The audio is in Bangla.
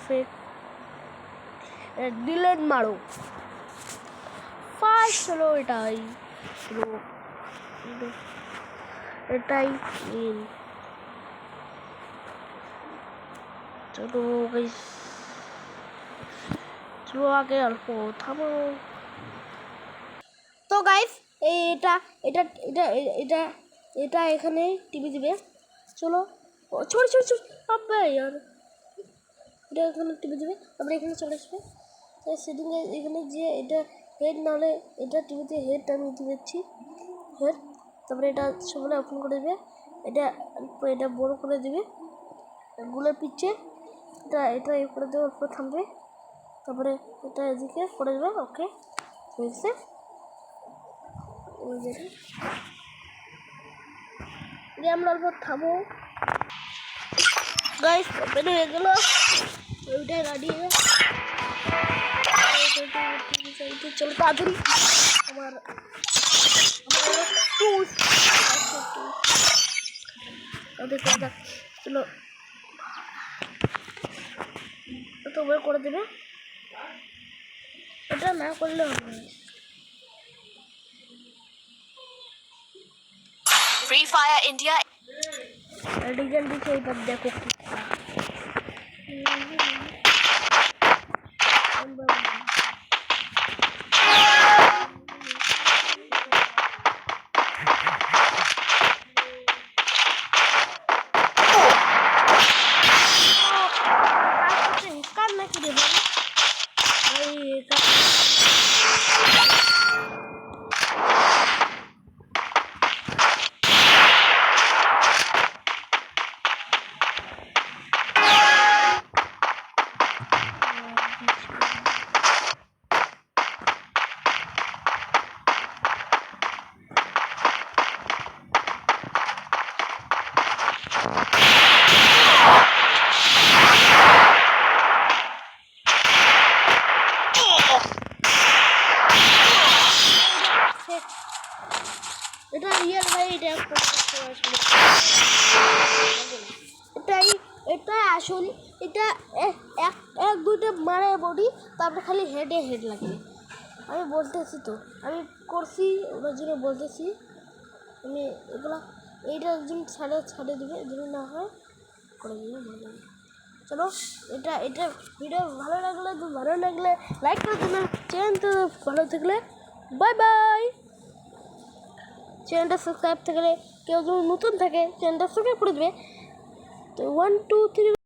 পারফেক্ট। ডিলেট মারো। ফার্স্ট হলো এটাই মেন। চলো গাইস, চলো আগে অল্প থামো। তো গাইস এটা এটা এটা এটা এটা এখানে টিভি দিবে। চলো ছোট ছোট ছোট আব্বা यार, এটা এখানে টিভি দিবে। আমরা এখানে চলে আসবে সেটিংয়ে, এখানে যে এটা হেড, নাহলে এটা টিভিতে হেড আমি দিচ্ছি হেড। তারপরে এটা সবাই ওপেন করে দেবে। এটা এটা বড় করে দেবে গুলোর পিচ্ছে। এটা এটা এ করে দেবে, অল্প থামবে। তারপরে এটা এদিকে করে দেবে। ওকে হয়েছে। আমরা অল্প থামো গাইস, ওপেন হয়ে গেল। ওইটাই রেডি। চলো তাড়াতাড়ি। আমার চলো তো ওই করে দেবে। এটা না করলে হবে। फ्री फायर इंडिया जल्दी से इधर देखो करना कि এটা রিয়েল ভাই, এটা এটাই আসল। এটা এক এক দুইটা মারে বডি, তারপরে খালি হেডে হেড লাগে। আমি বলতেছি তো, আমি করছি ওটার জন্য বলতেছি। আমি এগুলো এইটা একজন ছাড়ে দেবে, যদি না হয় করে দেবে। চলো এটা এটা ভিডিও ভালো লাগলে লাইক করে দেবেন। চ্যানেল তো ভালো থাকলে বাই বাই। চ্যানেলটা সাবস্ক্রাইব থাকলে, কেউ যদি নতুন থাকে চ্যানেলটা সাবস্ক্রাইব করে দেবে। তো 1 2 3